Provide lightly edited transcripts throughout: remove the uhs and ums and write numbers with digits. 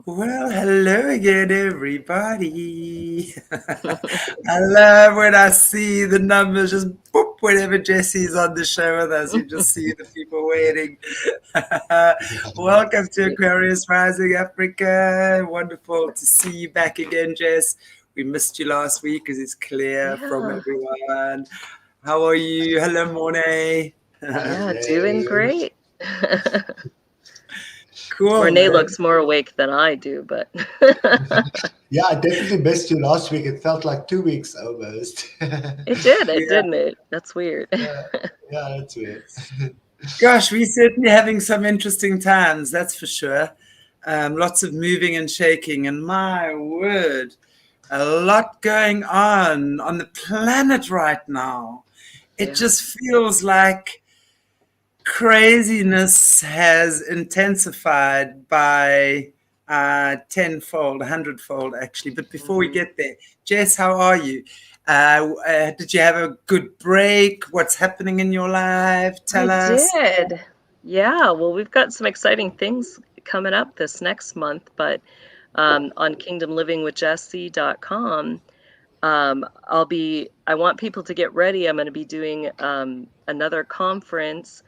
Well, hello again, everybody. I love when I see the numbers just boop whenever Jessie's on the show with us. You just see the people waiting. Welcome to Aquarius Rising Africa. Wonderful to see you back again, Jess. We missed you last week, as it's clear from Yeah, everyone. How are you? Hello, Morné. yeah, doing great. Cool, Morné man. looks more awake than I do, but Yeah, I definitely missed you last week. It felt like 2 weeks almost. it Yeah. didn't it? That's weird. Yeah, that's weird. Gosh, we're certainly having some interesting times, that's for sure. Lots of moving and shaking, and my word, a lot going on the planet right now. It Yeah, just feels like craziness has intensified by tenfold, hundredfold, actually. But before we hmm get there, Jess, how are you? Did you have a good break? What's happening in your life? I Tell us. did. Yeah, well, we've got some exciting things coming up this next month, but on kingdomlivingwithjessie.com, I want people to get ready. I'm going to be doing another conference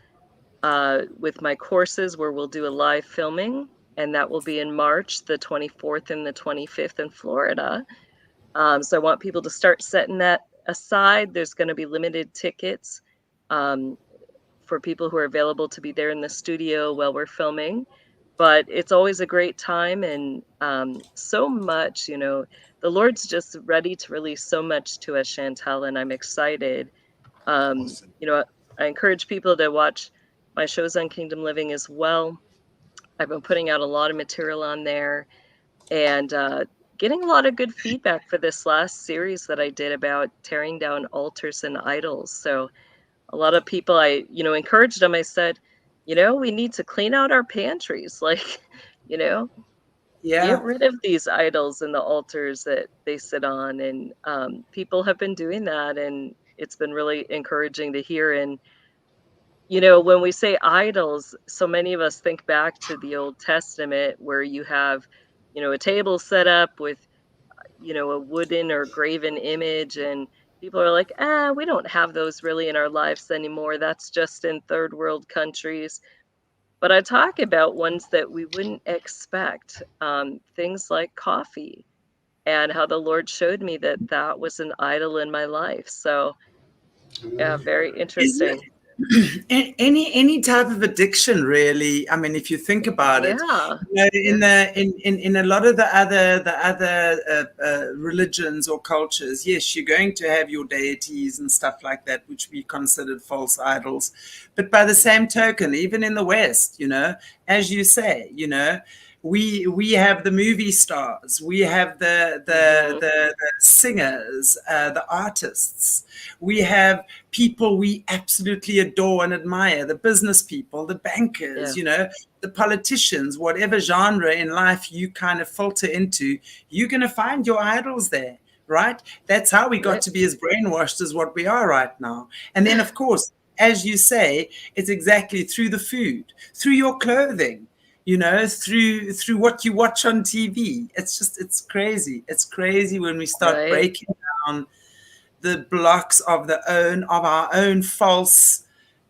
with my courses where we'll do a live filming, and that will be in March, the 24th and the 25th in Florida. So I want people to start setting that aside. There's going to be limited tickets um, for people who are available to be there in the studio while we're filming. But it's always a great time, and so much, the Lord's just ready to release so much to us, Chantelle, and I'm excited. Um, Awesome. you know, I encourage people to watch my shows on Kingdom Living as well. I've been putting out a lot of material on there and getting a lot of good feedback for this last series that I did about tearing down altars and idols. So a lot of people, I, encouraged them. I said, we need to clean out our pantries, like, you know, get Yeah. rid of these idols and the altars that they sit on. And people have been doing that, and it's been really encouraging to hear. And when we say idols, so many of us think back to the Old Testament where you have, a table set up with, a wooden or graven image, and people are like, we don't have those really in our lives anymore. That's just in third world countries. But I talk about ones that we wouldn't expect, things like coffee, and how the Lord showed me that that was an idol in my life. So, yeah, very Isn't interesting. it any type of addiction really? I mean, if you think about it, Yeah. in Yeah. in a lot of the other religions or cultures, yes, you're going to have your deities and stuff like that, which we considered false idols. But by the same token, even in the West, as you say, we have the movie stars, we have hmm the singers, the artists, we have people we absolutely adore and admire, the business people, the bankers, Yeah. the politicians, whatever genre in life you kind of filter into, you're going to find your idols there, right? That's how we got Right. to be as brainwashed as what we are right now. And then, of course, as you say, it's exactly through the food, through your clothing, through what you watch on TV. It's crazy. It's crazy when we start Right. breaking down the blocks of our own false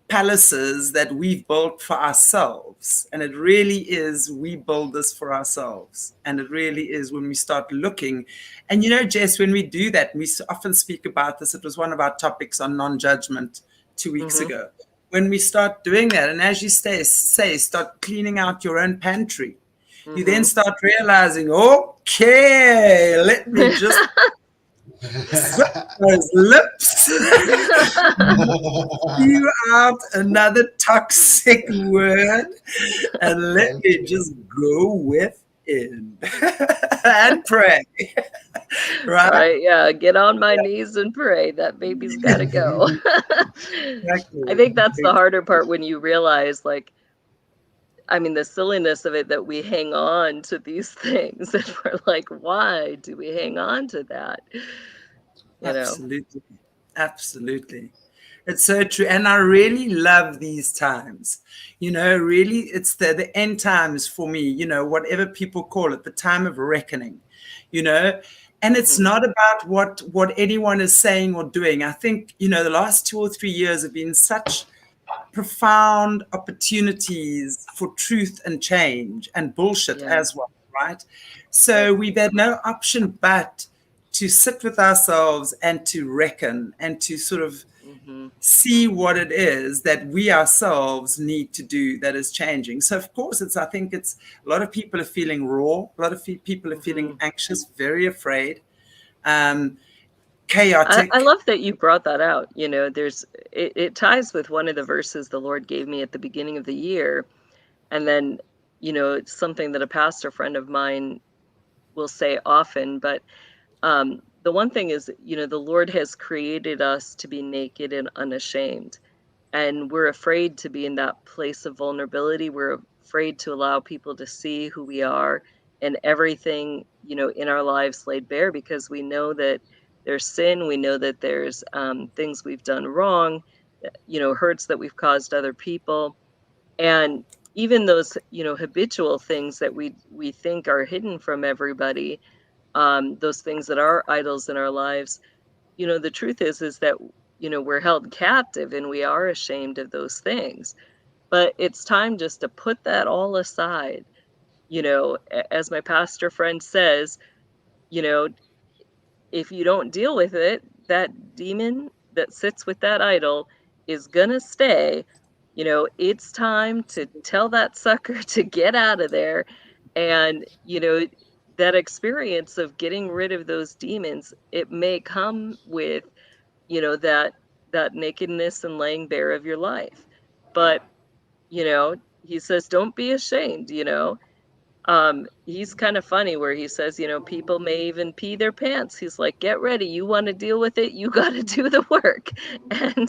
palaces that we've built for ourselves. And it really is, we build this for ourselves. And it really is when we start looking. And Jess, when we do that, we often speak about this. It was one of our topics on non-judgment 2 weeks hmm ago. When we start doing that, and as you say, start cleaning out your own pantry, you then hmm start realizing, okay, let me just zip those lips, spew out another toxic word, and let me just go within and pray. Right? Right, yeah, get on my knees and pray. That baby's gotta go. I Exactly. think that's the harder part when you realize, like, I mean, the silliness of it that we hang on to these things, and we're like, "Why do we hang on to that?" You know? Absolutely. Absolutely. It's so true. And I really love these times. Really, it's the end times for me, whatever people call it, the time of reckoning, And it's not about what anyone is saying or doing. I think, the last 2 or 3 years have been such profound opportunities for truth and change and bullshit as well, right? So we've had no option but to sit with ourselves and to reckon and to sort of see what it is that we ourselves need to do that is changing. So of course, I think it's a lot of people are feeling raw, a lot of people are feeling anxious, very afraid, chaotic. I love that you brought that out. It ties with one of the verses the Lord gave me at the beginning of the year. And then, it's something that a pastor friend of mine will say often, but the one thing is, the Lord has created us to be naked and unashamed. And we're afraid to be in that place of vulnerability. We're afraid to allow people to see who we are and everything, in our lives laid bare, because we know that there's sin. We know that there's things we've done wrong, hurts that we've caused other people. And even those, habitual things that we think are hidden from everybody, those things that are idols in our lives, the truth is that, we're held captive and we are ashamed of those things. But it's time just to put that all aside. As my pastor friend says, if you don't deal with it, that demon that sits with that idol is gonna stay. It's time to tell that sucker to get out of there. And, that experience of getting rid of those demons, it may come with, that nakedness and laying bare of your life. But, he says, don't be ashamed, he's kind of funny where he says, people may even pee their pants. He's like, get ready. You want to deal with it? You got to do the work. And,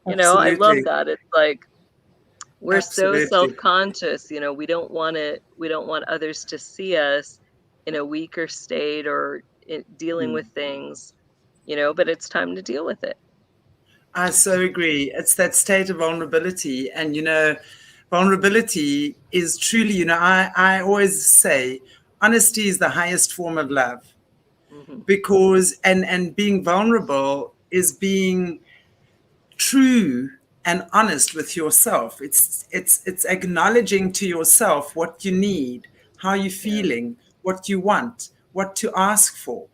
I love that. It's like, we're so self-conscious, we don't want others to see us in a weaker state or dealing with things, but it's time to deal with it. I so agree. It's that state of vulnerability. And, vulnerability is truly, I always say honesty is the highest form of love, because, and being vulnerable is being true and honest with yourself. It's acknowledging to yourself what you need, how you're feeling, what you want, what to ask for.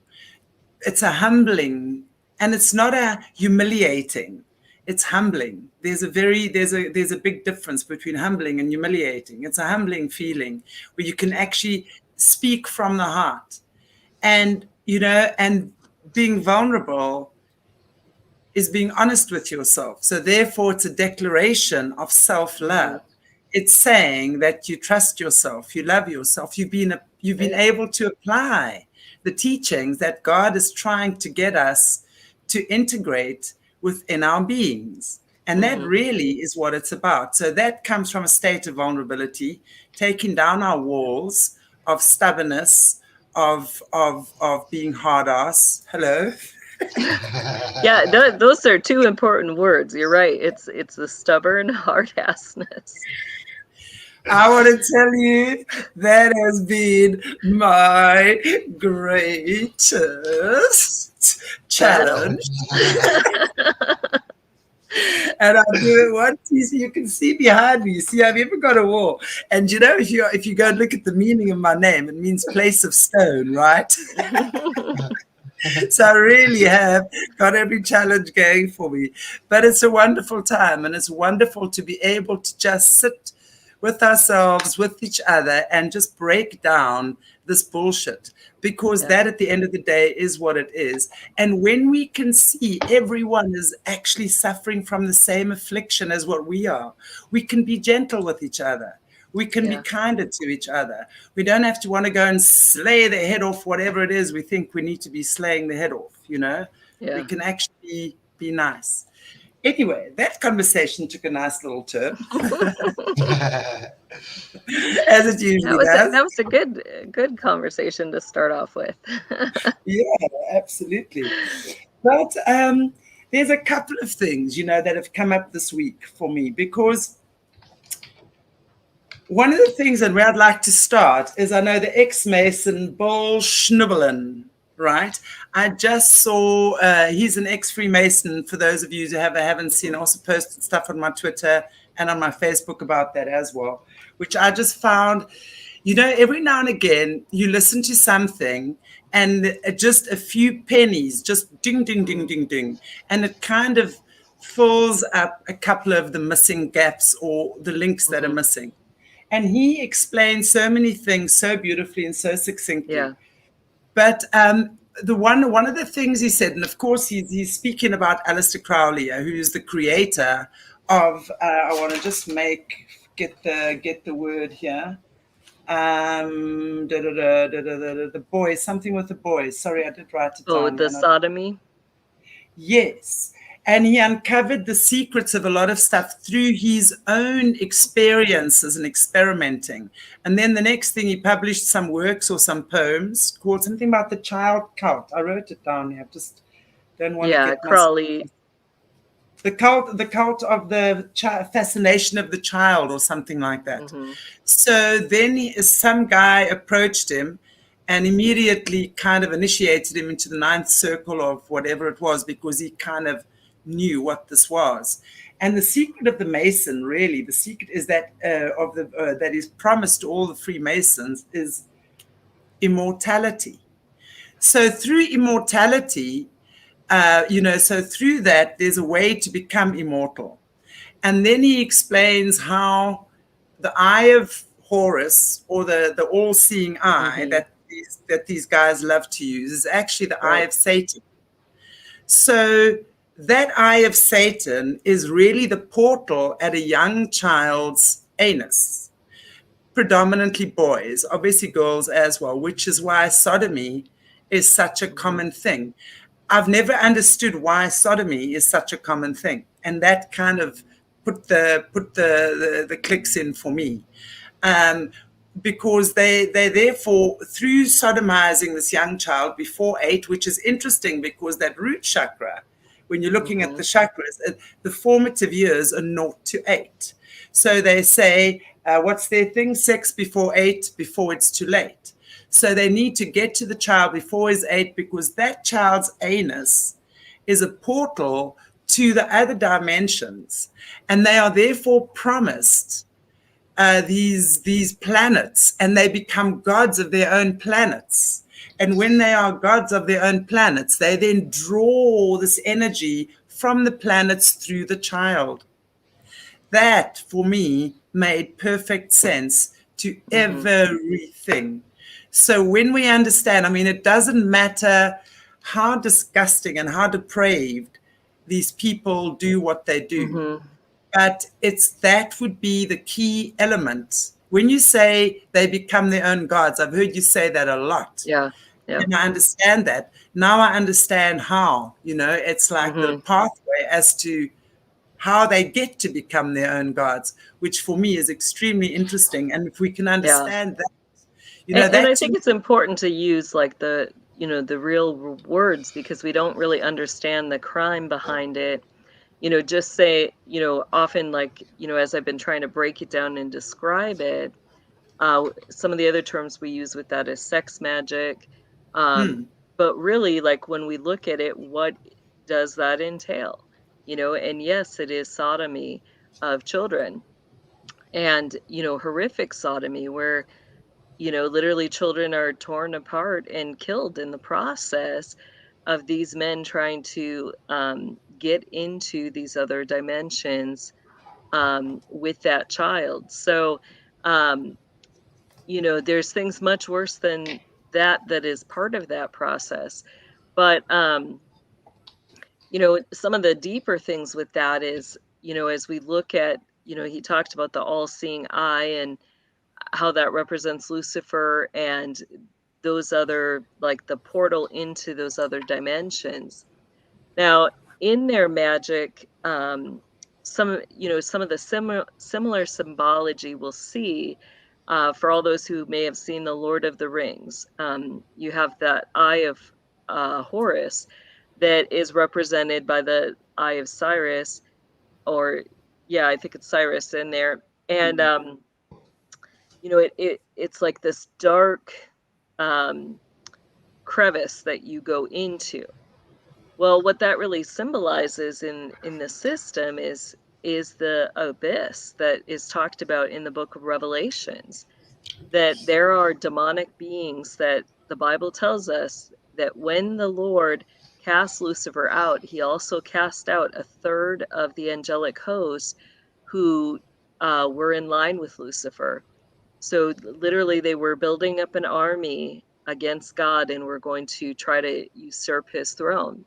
It's a humbling, and it's not a humiliating. It's humbling. There's a big difference between humbling and humiliating. It's a humbling feeling where you can actually speak from the heart, and and being vulnerable is being honest with yourself. So therefore, it's a declaration of self-love. It's saying that you trust yourself, you love yourself, you've been able to apply the teachings that God is trying to get us to integrate within our beings. And that really is what it's about. So that comes from a state of vulnerability, taking down our walls of stubbornness, of being hard ass. Hello. Yeah, those are two important words. You're right. It's the stubborn hard-assness. I want to tell you that has been my greatest challenge. And I do it once. You can see behind me. You see, I've even got a wall. And if you go and look at the meaning of my name, it means place of stone, right? So I really have got every challenge going for me. But it's a wonderful time, and it's wonderful to be able to just sit with ourselves, with each other, and just break down this bullshit, because that at the end of the day is what it is. And when we can see everyone is actually suffering from the same affliction as what we are, we can be gentle with each other. We can be kinder to each other. We don't have to want to go and slay the head off whatever it is we think we need to be slaying the head off, We can actually be nice. Anyway, that conversation took a nice little turn. As it usually does. That was a good conversation to start off with. Yeah, absolutely. But there's a couple of things, you know, that have come up this week for me, because one of the things and where I'd like to start is, I know the ex-Mason Bill Schnoebelen, right? I just saw, he's an ex-Freemason, for those of you who haven't seen. I also posted stuff on my Twitter and on my Facebook about that as well, which I just found, you know, every now and again you listen to something and just a few pennies, just ding, ding, ding, ding, ding, and it kind of fills up a couple of the missing gaps or the links that are missing. And he explains so many things so beautifully and so succinctly. Yeah. But one of the things he said, and of course he's speaking about Aleister Crowley, who's the creator of, I want to just get the word here. The boys, something with the boys. Sorry, I did write it down. Oh, the sodomy? Yes. And he uncovered the secrets of a lot of stuff through his own experiences and experimenting. And then the next thing, he published some works or some poems called something about the child cult. I wrote it down here. I just don't want to get Crowley. The cult of the fascination of the child, or something like that. So then some guy approached him and immediately kind of initiated him into the ninth circle of whatever it was, because he kind of knew what this was. And the secret of the Mason, really, the secret is that that is promised to all the Freemasons, is immortality. So through immortality, so through that, there's a way to become immortal. And then he explains how the eye of Horus, or the all-seeing eye that these guys love to use, is actually the eye of Satan. So that eye of Satan is really the portal at a young child's anus, predominantly boys, obviously girls as well, which is why sodomy is such a common thing. I've never understood why sodomy is such a common thing, and that kind of put the clicks in for me, because they therefore, through sodomizing this young child before 8, which is interesting because that root chakra, when you're looking at the chakras, the formative years are 0 to 8. So they say, what's their thing? Sex before 8, before it's too late. So they need to get to the child before he's 8, because that child's anus is a portal to the other dimensions. And they are therefore promised these planets, and they become gods of their own planets. And when they are gods of their own planets, they then draw this energy from the planets through the child. That, for me, made perfect sense to everything. So when we understand, I mean, it doesn't matter how disgusting and how depraved these people do what they do, but that would be the key element. When you say they become their own gods, I've heard you say that a lot. Yeah. And I understand that. Now I understand how, it's like the pathway as to how they get to become their own gods, which for me is extremely interesting. And if we can understand that, and I think it's important to use like the real words, because we don't really understand the crime behind it. Just say, often, like, as I've been trying to break it down and describe it, some of the other terms we use with that is sex magic. But really, like, when we look at it, what does that entail? And yes, it is sodomy of children, and, horrific sodomy where, literally children are torn apart and killed in the process of these men trying to get into these other dimensions with that child. So, there's things much worse than that is part of that process. But, some of the deeper things with that is, as we look at, he talked about the all-seeing eye and how that represents Lucifer and those other, like the portal into those other dimensions. Now, in their magic, some of the similar symbology we'll see for all those who may have seen The Lord of the Rings. You have that eye of Horus that is represented by the Eye of Cyrus, or yeah, I think it's Cyrus in there. And you know, it's like this dark crevice that you go into. Well, what that really symbolizes in the system is the abyss that is talked about in the book of Revelations, that there are demonic beings that the Bible tells us that when the Lord cast Lucifer out, he also cast out a third of the angelic host who were in line with Lucifer. So literally they were building up an army against God and were going to try to usurp his throne.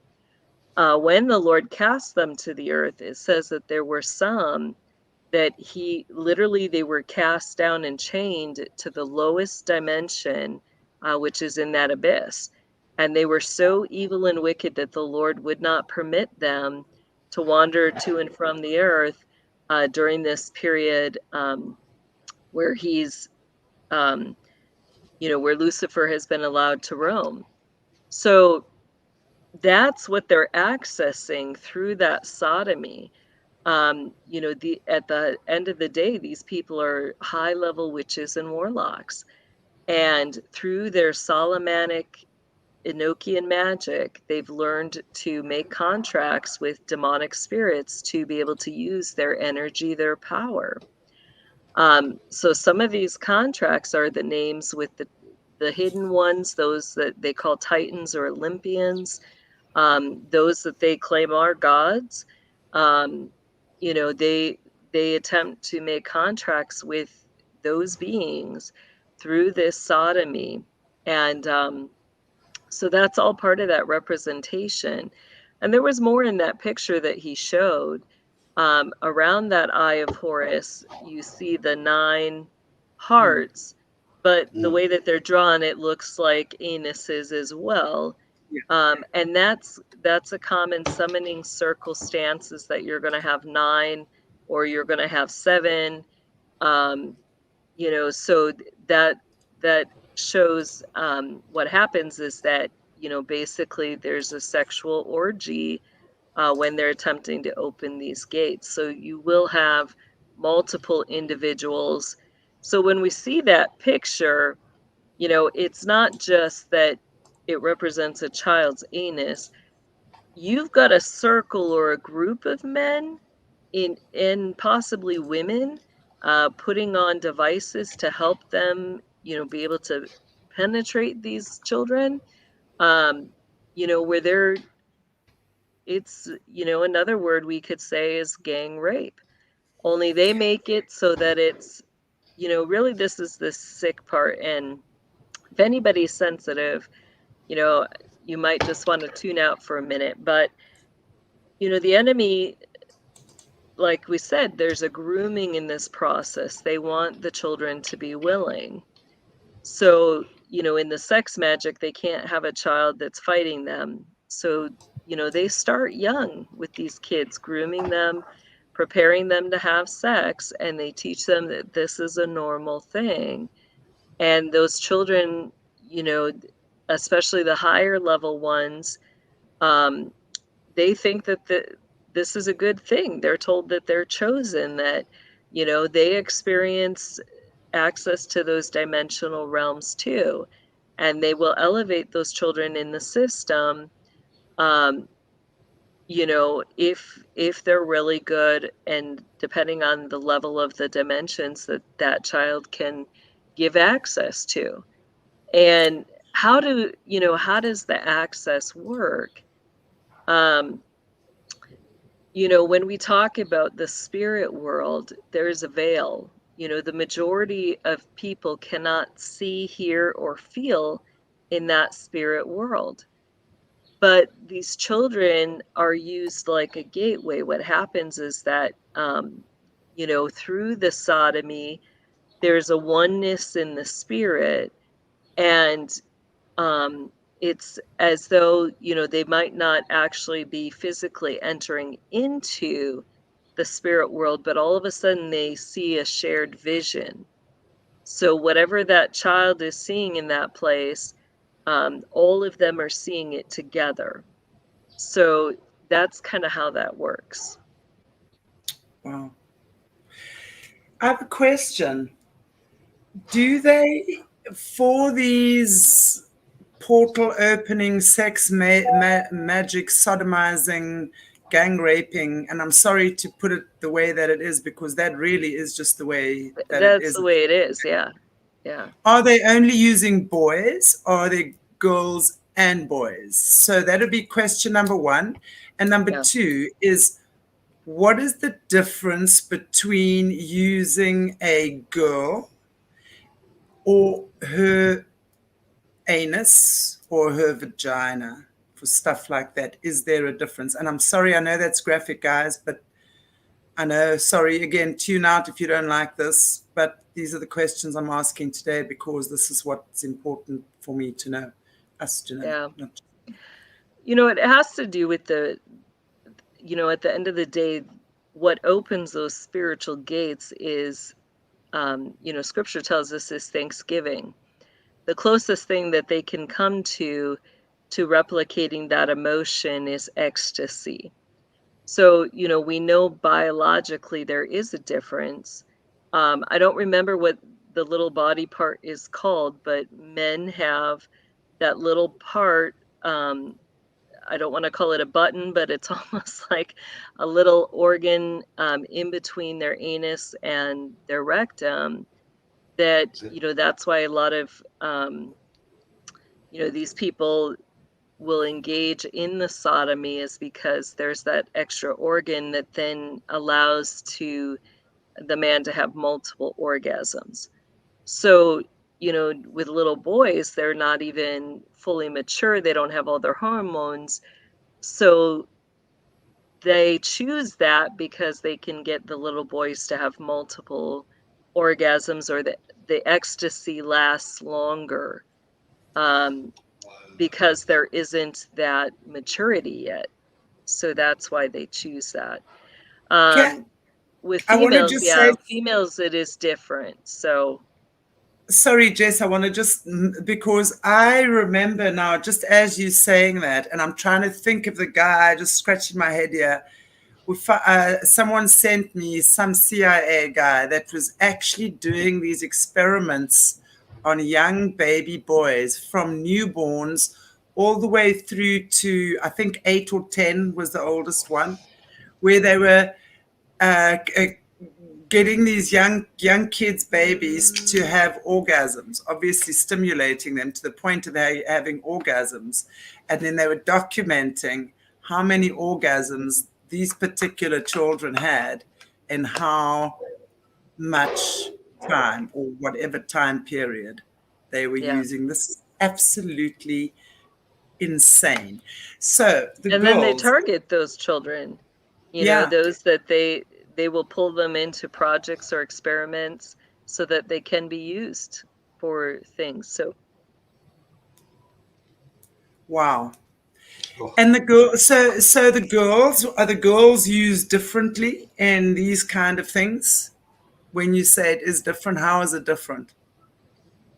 When the Lord cast them to the earth, it says that there were some that they were cast down and chained to the lowest dimension, which is in that abyss. And they were so evil and wicked that the Lord would not permit them to wander to and from the earth during this period where he's, where Lucifer has been allowed to roam. So that's what they're accessing through that sodomy. At the end of the day, these people are high-level witches and warlocks, and through their Solomonic Enochian magic, they've learned to make contracts with demonic spirits to be able to use their energy, their power. So some of these contracts are the names with the hidden ones, those that they call Titans or Olympians, those that they claim are gods. They attempt to make contracts with those beings through this sodomy. And so that's all part of that representation. And there was more in that picture that he showed. Around that Eye of Horus, you see the 9 hearts, but the way that they're drawn, it looks like anuses as well. And that's a common summoning circle stance, is that you're going to have 9 or you're going to have 7. So that shows what happens is that, basically there's a sexual orgy when they're attempting to open these gates. So you will have multiple individuals. So when we see that picture, it's not just that it represents a child's anus. You've got a circle or a group of men and possibly women putting on devices to help them, be able to penetrate these children, where it's, another word we could say is gang rape. Only they make it so that it's, really this is the sick part. And if anybody's sensitive, you might just want to tune out for a minute. But, the enemy, like we said, there's a grooming in this process. They want the children to be willing. So, in the sex magic, they can't have a child that's fighting them. So, they start young with these kids, grooming them, preparing them to have sex, and they teach them that this is a normal thing. And those children, especially the higher level ones, they think that this is a good thing. They're told that they're chosen, that, they experience access to those dimensional realms too. And they will elevate those children in the system, if they're really good, and depending on the level of the dimensions that child can give access to. And how does the access work? When we talk about the spirit world, there's a veil. The majority of people cannot see, hear, or feel in that spirit world. But these children are used like a gateway. What happens is that, through the sodomy, there's a oneness in the spirit, and it's as though, they might not actually be physically entering into the spirit world, but all of a sudden they see a shared vision. So whatever that child is seeing in that place, all of them are seeing it together. So that's kind of how that works. Wow. I have a question. Do they, for these portal opening, sex, magic, sodomizing, gang raping, and I'm sorry to put it the way that it is, because that really is just the way that it That's is. the way it is. Yeah. Yeah. Are they only using boys, or are they girls and boys? So that would be question number one. And number Yeah. two is, what is the difference between using a girl or her anus or her vagina for stuff like that? Is there a difference? And I'm sorry, I know that's graphic, guys, but I know, sorry, again, tune out if you don't like this, but these are the questions I'm asking today because this is what's important for me to know, us to know. Yeah. You know, it has to do with the, you know, at the end of the day, what opens those spiritual gates is, you know, scripture tells us is thanksgiving. The closest thing that they can come to replicating that emotion is ecstasy. So, you know, we know biologically there is a difference. I don't remember what the little body part is called, but men have that little part. I don't want to call it a button, but it's almost like a little organ in between their anus and their rectum. That, you know, that's why a lot of, you know, these people will engage in the sodomy, is because there's that extra organ that then allows to the man to have multiple orgasms. So, you know, with little boys, they're not even fully mature. They don't have all their hormones. So they choose that because they can get the little boys to have multiple orgasms, or the ecstasy lasts longer. Because there isn't that maturity yet. So that's why they choose that. With I want to females, just yeah, say, females, it is different. So, sorry, Jess, I want to just, because I remember now, just as you saying that, and I'm trying to think of the guy, just scratching my head here. Someone sent me some CIA guy that was actually doing these experiments on young baby boys from newborns all the way through to, I think, 8 or 10 was the oldest one, where they were getting these young kids, babies, to have orgasms, obviously stimulating them to the point of having orgasms. And then they were documenting how many orgasms these particular children had and how much time or whatever time period they were yeah. using. This is absolutely insane. So the And then they girls, target those children, you know, yeah. those that they will pull them into projects or experiments so that they can be used for things. So, Wow. And the girl, so the girls, are the girls used differently in these kind of things? When you say it is different, how is it different?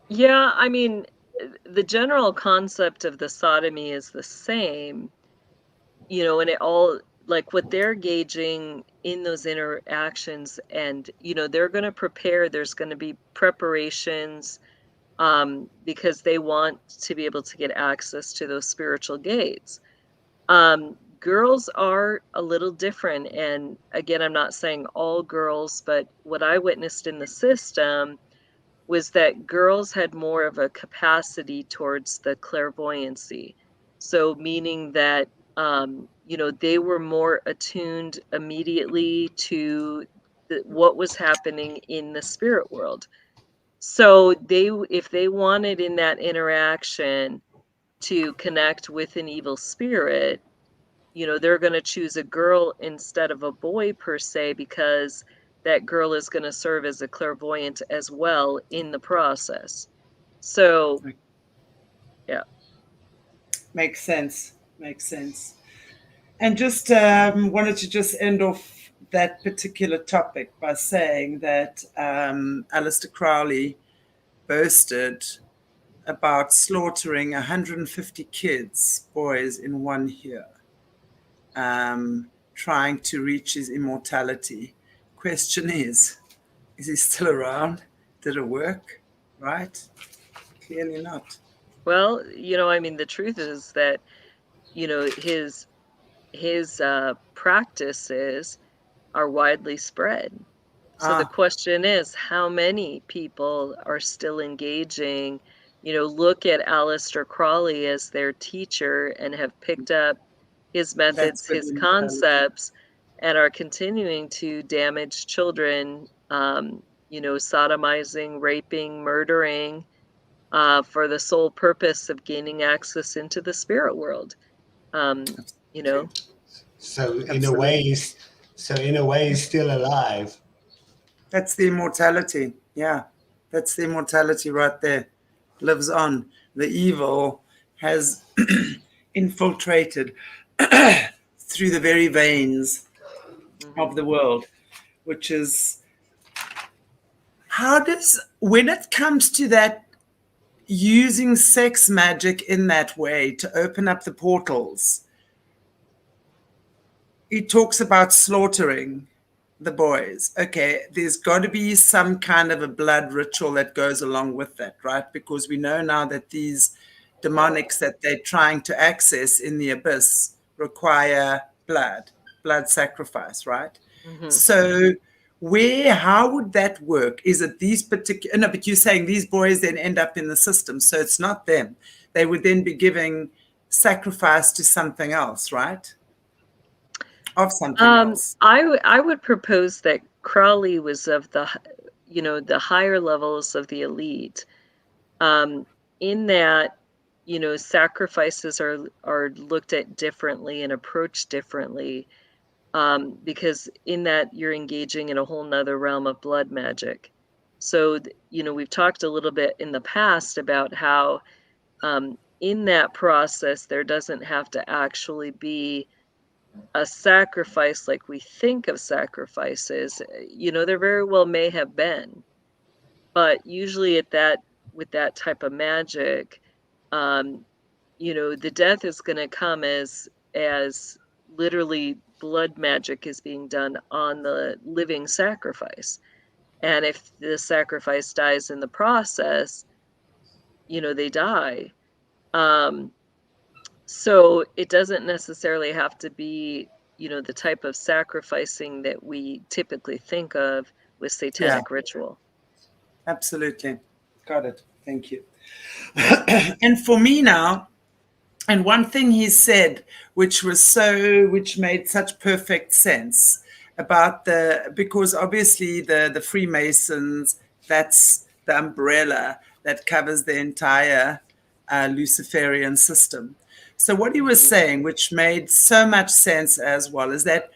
yeah, I mean, the general concept of the sodomy is the same, you know, and it all, like what they're gauging in those interactions, and, you know, they're going to prepare, there's going to be preparations, because they want to be able to get access to those spiritual gates. Girls are a little different. And again, I'm not saying all girls, but what I witnessed in the system was that girls had more of a capacity towards the clairvoyancy. So, meaning that, you know, they were more attuned immediately to what was happening in the spirit world. So, if they wanted in that interaction to connect with an evil spirit, you know, they're going to choose a girl instead of a boy per se, because that girl is going to serve as a clairvoyant as well in the process. So, yeah. Makes sense. Makes sense. And just wanted to just end off that particular topic by saying that Aleister Crowley boasted about slaughtering 150 kids, boys, in 1 year. trying to reach his immortality. Question is he still around? Did it work? Right? Clearly not. Well, I mean, the truth is that, his practices are widely spread. So the question is, how many people are still engaging? Look at Aleister Crowley as their teacher and have picked up his methods, his concepts, and are continuing to damage children, sodomizing, raping, murdering, for the sole purpose of gaining access into the spirit world. So in a way, he's still alive. That's the immortality. Yeah, that's the immortality right there. Lives on. The evil has infiltrated through the very veins of the world, which is, when it comes to that, using sex magic in that way to open up the portals, he talks about slaughtering the boys. Okay, there's got to be some kind of a blood ritual that goes along with that, right? Because we know now that these demonics that they're trying to access in the abyss require blood sacrifice, right? So how would that work? Is it these particular, no, but you're saying these boys then end up in the system, so it's not them. They would then be giving sacrifice to something else, right? Of something else. I would propose that Crowley was of the higher levels of the elite, in that sacrifices are looked at differently and approached differently, because in that you're engaging in a whole nother realm of blood magic. So we've talked a little bit in the past about how in that process there doesn't have to actually be a sacrifice like we think of sacrifices. There very well may have been, but usually with that type of magic, the death is going to come as literally blood magic is being done on the living sacrifice. And if the sacrifice dies in the process, they die. So it doesn't necessarily have to be, the type of sacrificing that we typically think of with satanic ritual. Absolutely. Got it. Thank you. And for me now, and one thing he said, which made such perfect sense about because obviously the Freemasons, that's the umbrella that covers the entire Luciferian system. So what he was saying, which made so much sense as well, is that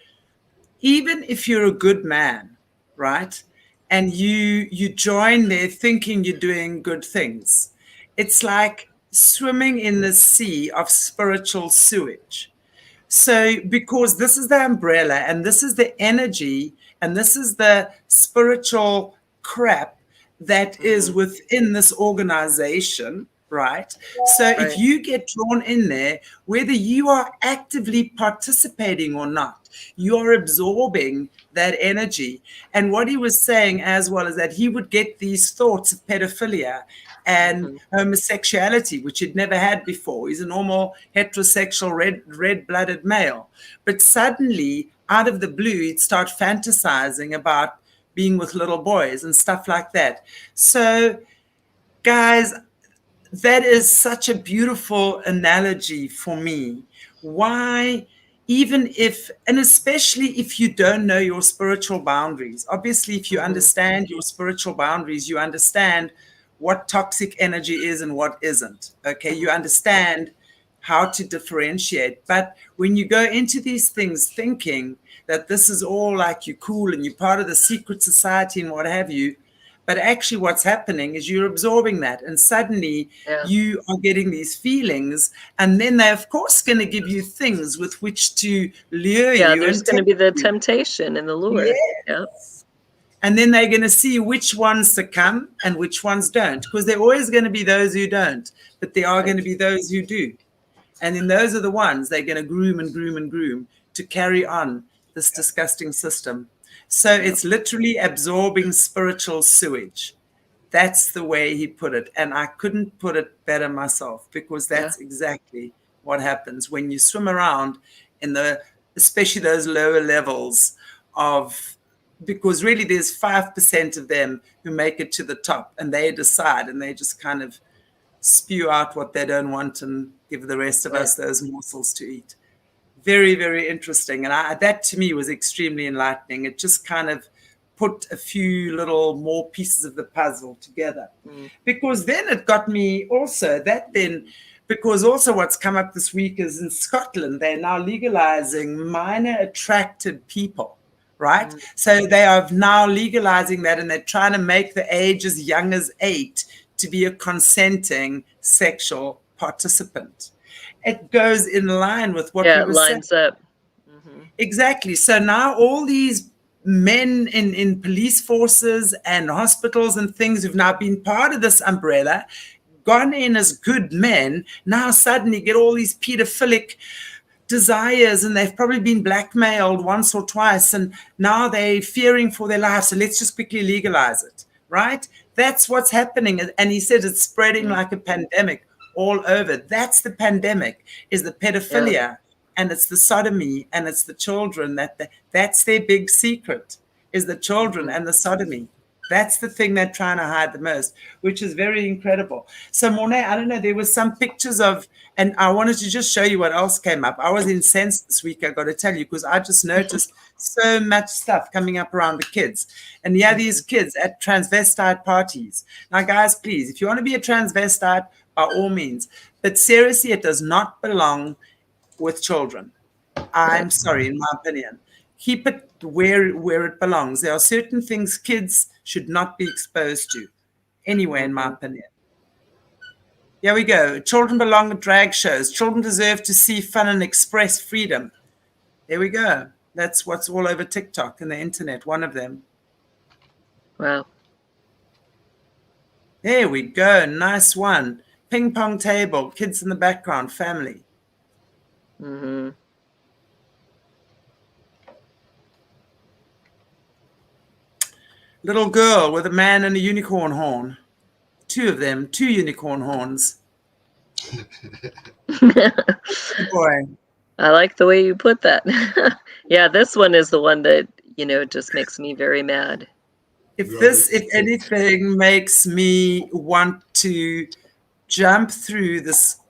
even if you're a good man, right, and you join there thinking you're doing good things, it's like swimming in the sea of spiritual sewage. So because this is the umbrella and this is the energy and this is the spiritual crap that is within this organization, right? So if you get drawn in there, whether you are actively participating or not, you are absorbing that energy. And what he was saying as well is that he would get these thoughts of pedophilia and homosexuality, which he'd never had before. He's a normal heterosexual red-blooded male. But suddenly, out of the blue, he'd start fantasizing about being with little boys and stuff like that. So, guys, that is such a beautiful analogy for me. Why, even if, and especially if you don't know your spiritual boundaries, obviously, if you understand your spiritual boundaries, you understand what toxic energy is and what isn't. Okay, you understand how to differentiate. But when you go into these things thinking that this is all like you're cool and you're part of the secret society and what have you, but actually what's happening is you're absorbing that, and suddenly you are getting these feelings, and then they're of course going to give you things with which to lure you. There's going to be the temptation and the lure. And then they're going to see which ones succumb and which ones don't, because there are always going to be those who don't, but there are going to be those who do. And then those are the ones they're going to groom and groom and groom to carry on this disgusting system. So it's literally absorbing spiritual sewage. That's the way he put it. And I couldn't put it better myself, because that's exactly what happens when you swim around in especially those lower levels of, because really there's 5% of them who make it to the top, and they decide, and they just kind of spew out what they don't want and give the rest of us those morsels to eat. Very, very interesting. And that to me was extremely enlightening. It just kind of put a few little more pieces of the puzzle together. Because then it got me also, because also what's come up this week is in Scotland, they're now legalizing minor attracted people, right? So they are now legalizing that, and they're trying to make the age as young as 8 to be a consenting sexual participant. It goes in line with what we were saying. Lines up. Exactly. So now all these men in police forces and hospitals and things who've now been part of this umbrella, gone in as good men, now suddenly get all these pedophilic desires, and they've probably been blackmailed once or twice, and now they're fearing for their lives. So let's just quickly legalize it, right? That's what's happening. And he said it's spreading like a pandemic all over. That's the pandemic, is the pedophilia, and it's the sodomy, and it's the children. That's their big secret, is the children and the sodomy. That's the thing they're trying to hide the most, which is very incredible. So Morné, I don't know, there was some pictures of, and I wanted to just show you what else came up. I was incensed this week, I got to tell you, because I just noticed so much stuff coming up around the kids. And these kids at transvestite parties. Now, guys, please, if you want to be a transvestite, by all means. But seriously, it does not belong with children. I'm sorry, in my opinion. Keep it where it belongs. There are certain things kids should not be exposed to anyway, in my opinion. Here we go. Children belong at drag shows. Children deserve to see fun and express freedom. There we go. That's what's all over TikTok and the internet, one of them. Wow. There we go. Nice one. Ping pong table, kids in the background, family. Little girl with a man and a unicorn horn. 2 of them, 2 unicorn horns. Boy. I like the way you put that. Yeah, this one is the one that, just makes me very mad. If anything makes me want to jump through this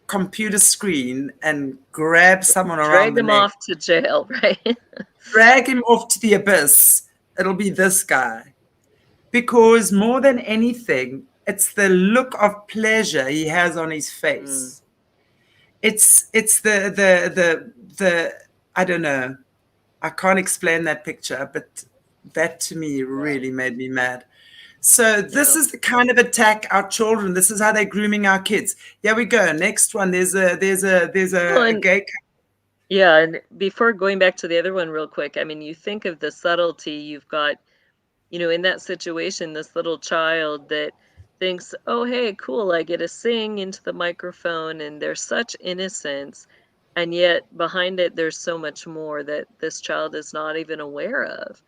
computer screen and grab someone around the neck. Drag him off to jail, right? Drag him off to the abyss. It'll be this guy. Because more than anything, it's the look of pleasure he has on his face. It's the I don't know. I can't explain that picture, but that to me really made me mad. So this is the kind of attack our children. This is how they're grooming our kids. Here we go. Next one. There's a gay. Yeah, and before going back to the other one real quick, I mean, you think of the subtlety. You've got, in that situation, this little child that thinks, oh, hey, cool, I get to sing into the microphone, and there's such innocence, and yet behind it, there's so much more that this child is not even aware of,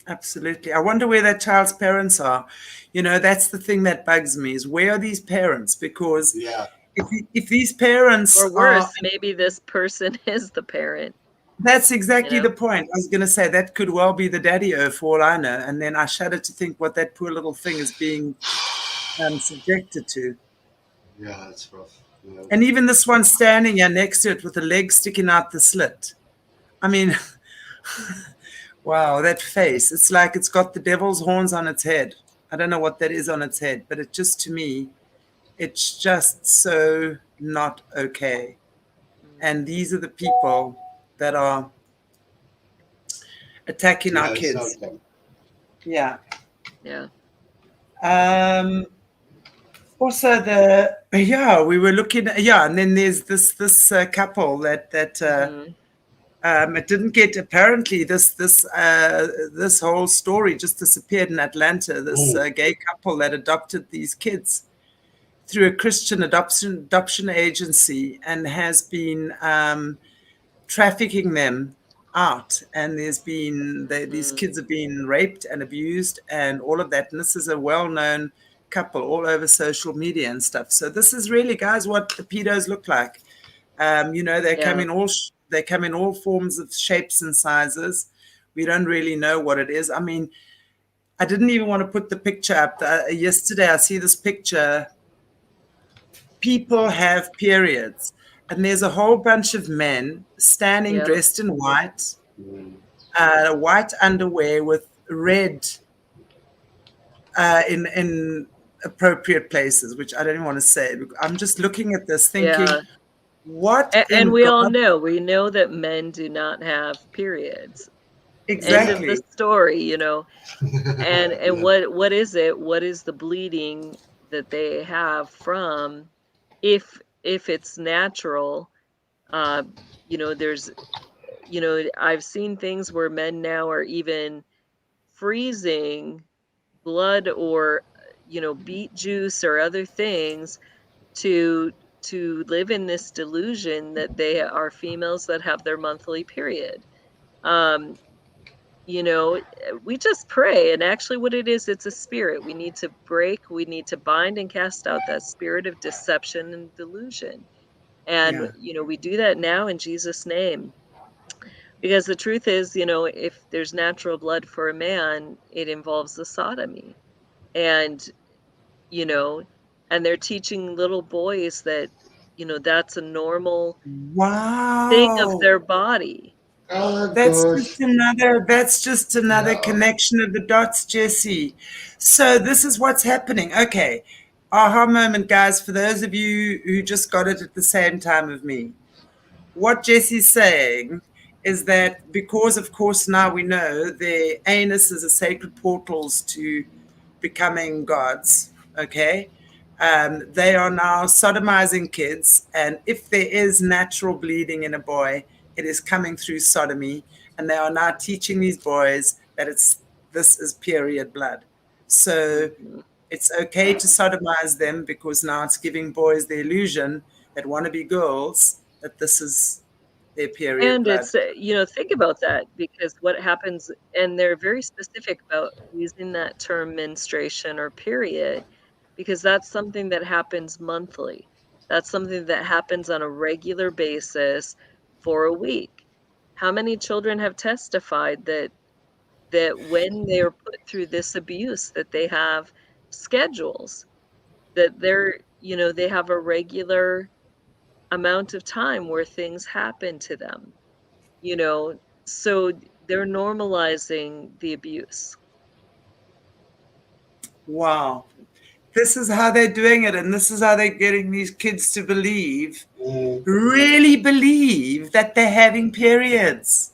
Absolutely. I wonder where that child's parents are. That's the thing that bugs me, is where are these parents? Because if these parents or worse, maybe this person is the parent. That's exactly the point. I was going to say that could well be the daddy-o for all I know. And then I shudder to think what that poor little thing is being subjected to. Yeah, that's rough. Yeah. And even this one standing here next to it with the leg sticking out the slit. I mean, wow, that face. It's like it's got the devil's horns on its head. I don't know what that is on its head, but it just, to me, it's just so not okay. And these are the people that are attacking our kids. Yeah. Also, we were looking at, and then there's this couple that it didn't get, apparently this whole story just disappeared in Atlanta. This gay couple that adopted these kids through a Christian adoption agency and has been trafficking them out, and there's been these kids have been raped and abused and all of that, and this is a well-known couple all over social media and stuff. So this is really, guys, what the pedos look like. They come in all forms of shapes and sizes. We don't really know what it is. I mean, I didn't even want to put the picture up. Yesterday I see this picture. People have periods, and there's a whole bunch of men standing dressed in white, white underwear with red in appropriate places, which I don't even want to say. I'm just looking at this thinking, what? And we all know, that men do not have periods. Exactly. End of the story, And what is it? What is the bleeding that they have from? If it's natural, there's, I've seen things where men now are even freezing blood or, beet juice or other things to live in this delusion that they are females that have their monthly period. We just pray, and actually what it is, it's a spirit. We need to we need to bind and cast out that spirit of deception and delusion. And, we do that now in Jesus' name. Because the truth is, if there's natural blood for a man, it involves the sodomy. And, and they're teaching little boys that, that's a normal thing of their body. Oh, that's just another connection of the dots, Jessie. So this is what's happening. Okay. Aha moment, guys, for those of you who just got it at the same time of me. What Jessie's saying is that because, of course, now we know their anuses are sacred portals to becoming gods, okay? They are now sodomizing kids, and if there is natural bleeding in a boy, it is coming through sodomy, and they are now teaching these boys that this is period blood. So it's okay to sodomize them because now it's giving boys the illusion that want to be girls that this is their period and blood. It's think about that, because what happens, and they're very specific about using that term menstruation or period, because that's something that happens monthly. That's something that happens on a regular basis for a week. How many children have testified that when they are put through this abuse, that they have schedules, that they have a regular amount of time where things happen to them, so they're normalizing the abuse. Wow. This is how they're doing it, and this is how they're getting these kids to believe, really believe that they're having periods.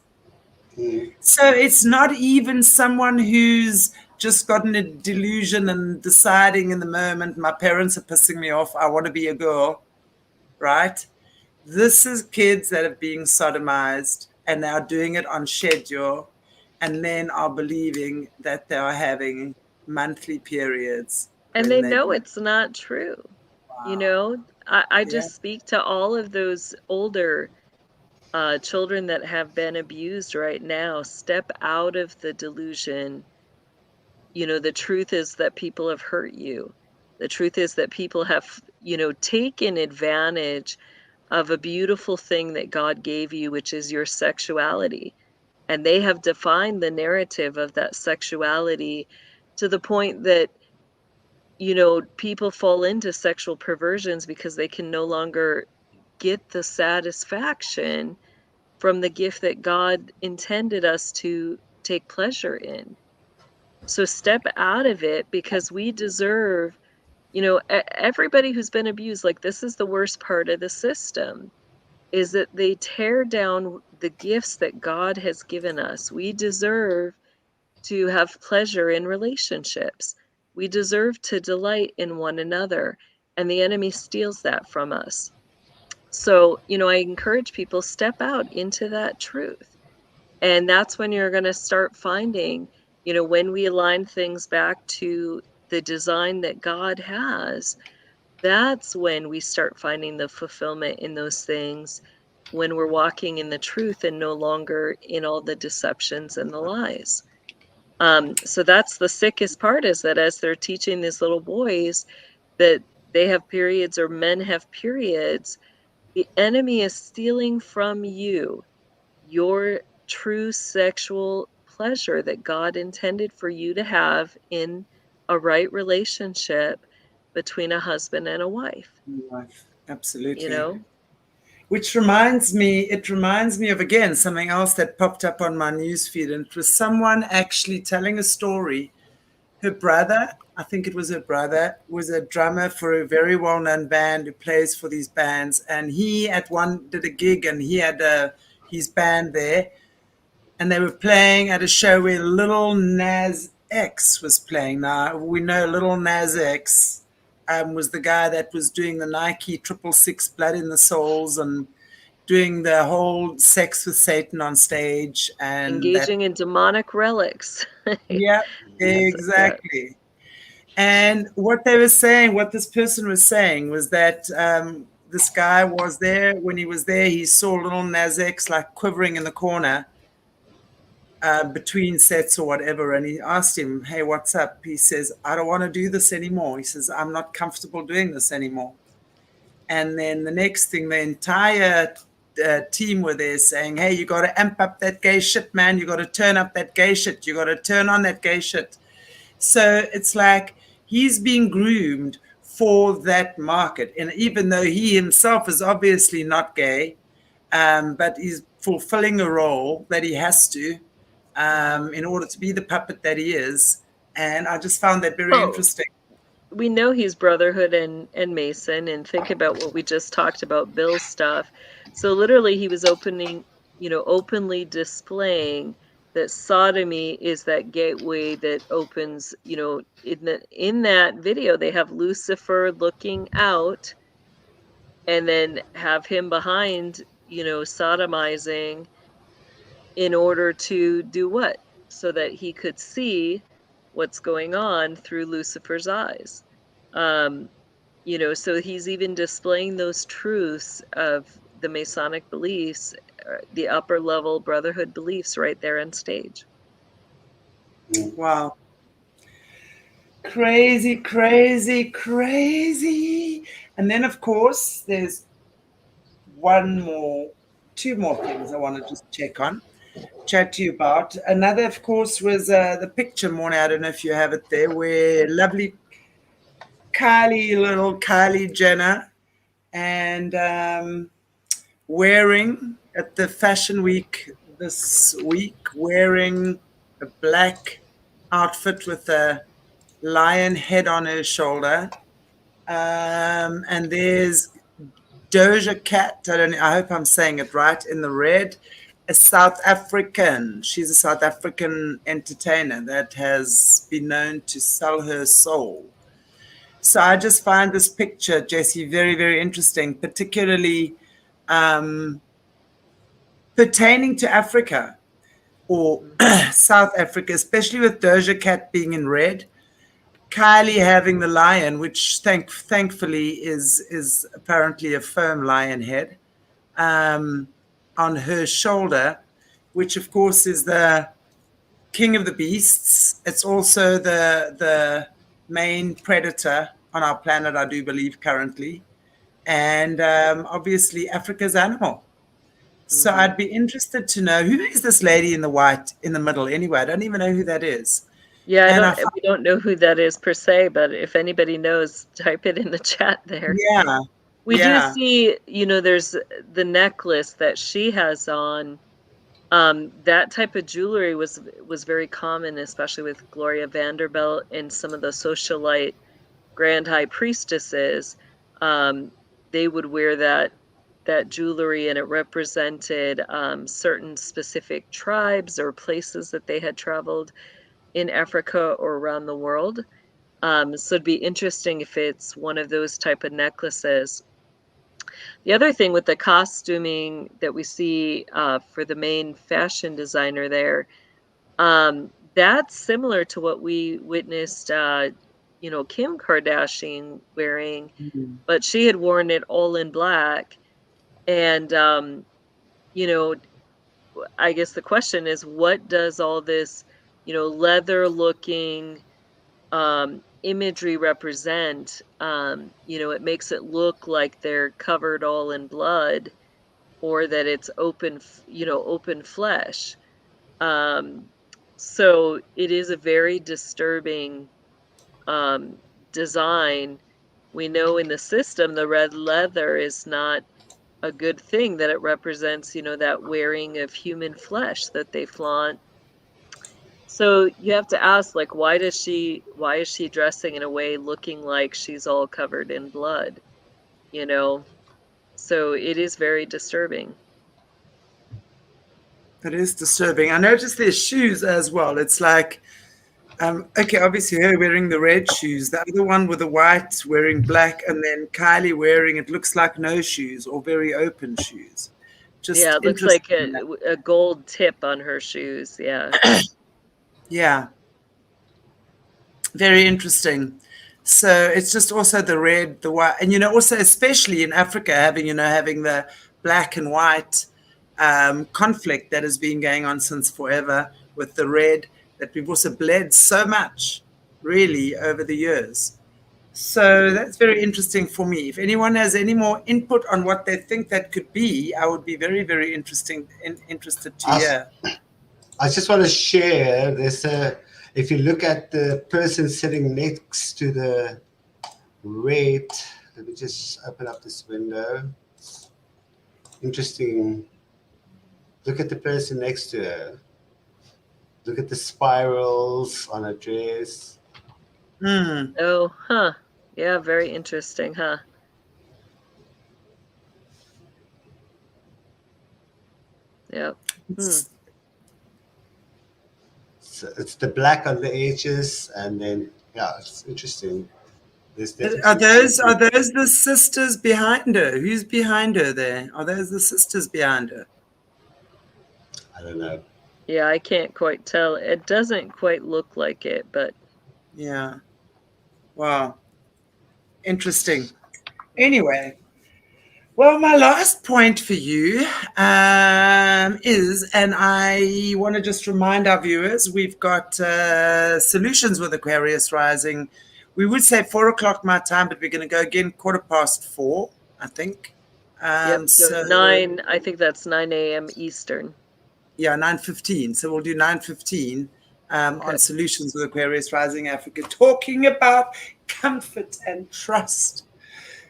So it's not even someone who's just gotten a delusion and deciding in the moment, my parents are pissing me off, I want to be a girl, right? This is kids that are being sodomized, and they are doing it on schedule, and then are believing that they are having monthly periods. And they know it's not true. Wow. I just speak to all of those older children that have been abused right now. Step out of the delusion. The truth is that people have hurt you. The truth is that people have, taken advantage of a beautiful thing that God gave you, which is your sexuality. And they have defined the narrative of that sexuality to the point that, people fall into sexual perversions because they can no longer get the satisfaction from the gift that God intended us to take pleasure in. So step out of it, because we deserve, everybody who's been abused, like, this is the worst part of the system, is that they tear down the gifts that God has given us. We deserve to have pleasure in relationships. We deserve to delight in one another, and the enemy steals that from us. So, I encourage people, step out into that truth. And that's when you're going to start finding, when we align things back to the design that God has, that's when we start finding the fulfillment in those things, when we're walking in the truth and no longer in all the deceptions and the lies. So that's the sickest part, is that as they're teaching these little boys that they have periods or men have periods, the enemy is stealing from you your true sexual pleasure that God intended for you to have in a right relationship between a husband and a wife, Life. you Absolutely. know? Which reminds me, it reminds me of, again, something else that popped up on my newsfeed, and it was someone actually telling a story. Her brother, I think it was her brother, was a drummer for a very well-known band who plays for these bands. And he at one did a gig, and he had his band there, and they were playing at a show where Little Nas X was playing. Now we know Little Nas X was the guy that was doing the Nike 666 Blood in the Souls and doing the whole sex with Satan on stage, and that. Engaging in demonic relics. Yeah, Yeah. exactly. And what they were saying, what this person was saying, was that this guy was there. When he was there, he saw Little Nas X like quivering in the corner between sets or whatever. And he asked him, "Hey, what's up?" He says, "I don't want to do this anymore." He says, "I'm not comfortable doing this anymore." And then the next thing, the entire team were there saying, "Hey, you got to amp up that gay shit, man. You got to turn up that gay shit. You got to turn on that gay shit." So it's like he's being groomed for that market. And even though he himself is obviously not gay, but he's fulfilling a role that he has to in order to be the puppet that he is. And I just found that very interesting. We know he's Brotherhood and Mason, and think about what we just talked about, Bill's stuff. So literally he was openly displaying that sodomy is that gateway that opens, in that video they have Lucifer looking out and then have him behind, sodomizing in order to do what? So that he could see what's going on through Lucifer's eyes. So he's even displaying those truths of the Masonic beliefs, the upper level Brotherhood beliefs right there on stage. Wow. Crazy, crazy, crazy. And then, of course, there's two more things I want to just chat to you about. Another, of course, was the picture, Morné. I don't know if you have it there, where lovely little Kylie Jenner, and wearing at the Fashion Week this week, wearing a black outfit with a lion head on her shoulder. And there's Doja Cat. I hope I'm saying it right. In the red, a South African. She's a South African entertainer that has been known to sell her soul. So I just find this picture, Jessie, very, very interesting, particularly pertaining to Africa or South Africa, especially with Doja Cat being in red. Kylie having the lion, which thankfully is apparently a firm lion head, on her shoulder, which of course is the king of the beasts. It's also the main predator on our planet, I do believe, currently, and obviously Africa's animal. So I'd be interested to know, who is this lady in the white in the middle anyway? I don't even know who that is. Yeah, we don't know who that is per se, but if anybody knows, type it in the chat there. Yeah. We do see, there's the necklace that she has on. That type of jewelry was very common, especially with Gloria Vanderbilt and some of the socialite grand high priestesses. They would wear that jewelry, and it represented certain specific tribes or places that they had traveled in Africa or around the world. So it'd be interesting if it's one of those type of necklaces. The other thing with the costuming that we see for the main fashion designer there, that's similar to what we witnessed Kim Kardashian wearing, Mm. but she had worn it all in black. And, I guess the question is, what does all this, leather looking imagery represent? It makes it look like they're covered all in blood, or that it's open flesh. Um, so it is a very disturbing um, design. We know in the system the red leather is not a good thing, that it represents, that wearing of human flesh that they flaunt. So you have to ask, like, why is she dressing in a way looking like she's all covered in blood, you know? So it is very disturbing. It is disturbing. I noticed their shoes as well. It's like, okay, obviously her wearing the red shoes, the other one with the white wearing black, and then Kylie wearing, it looks like no shoes or very open shoes. Just Yeah, it looks like a gold tip on her shoes. Yeah. Yeah. Very interesting. So it's just also the red, the white, and also especially in Africa, having the black and white conflict that has been going on since forever with the red, that we've also bled so much, really, over the years. So that's very interesting for me. If anyone has any more input on what they think that could be, I would be very, very interested to hear. I just want to share this. If you look at the person sitting next to the red, let me just open up this window. Interesting. Look at the person next to her. Look at the spirals on her dress. Mm. Oh, huh. Yeah, very interesting, huh? Yep. So it's the black on the edges, and then it's interesting. Are those the sisters behind her? Who's behind her there? Are those the sisters behind her? I don't know. Yeah, I can't quite tell. It doesn't quite look like it, but yeah. Wow. Interesting. Anyway, well, my last point for you is, and I want to just remind our viewers, we've got Solutions with Aquarius Rising. We would say 4 o'clock my time, but we're going to go again 4:15, I think. yep. So 9, I think that's 9 a.m. Eastern. Yeah, 9:15. So we'll do 9:15 on Solutions with Aquarius Rising Africa, talking about comfort and trust.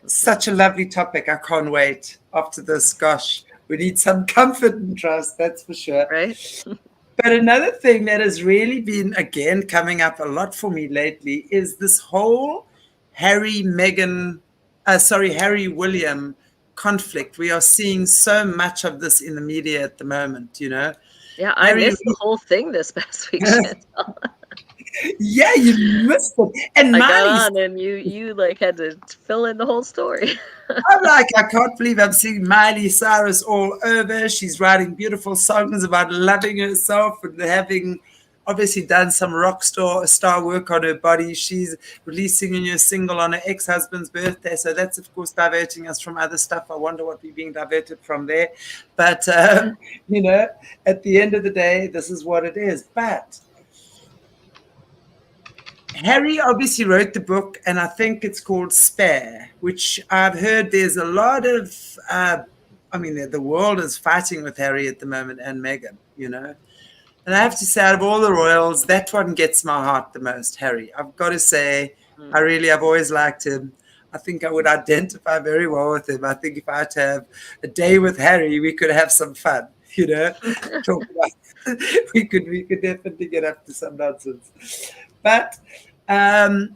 Such a lovely topic. I can't wait after this. Gosh, we need some comfort and trust, that's for sure. Right. But another thing that has really been, again, coming up a lot for me lately is this whole Harry William conflict. We are seeing so much of this in the media at the moment, Yeah, I missed the whole thing this past week. Yeah, you missed it. And I got on, and you like had to fill in the whole story. I'm like, I can't believe I'm seeing Miley Cyrus all over. She's writing beautiful songs about loving herself and having obviously done some rock star work on her body. She's releasing a new single on her ex-husband's birthday. So that's, of course, diverting us from other stuff. I wonder what we're being diverted from there. But, at the end of the day, this is what it is. But Harry obviously wrote the book, and I think it's called Spare, which I've heard there's a lot of, the world is fighting with Harry at the moment and Meghan, And I have to say, out of all the royals, that one gets my heart the most, Harry. I've got to say, I've always liked him. I think I would identify very well with him. I think if I had to have a day with Harry, we could have some fun, talk about we could definitely get up to some nonsense. But I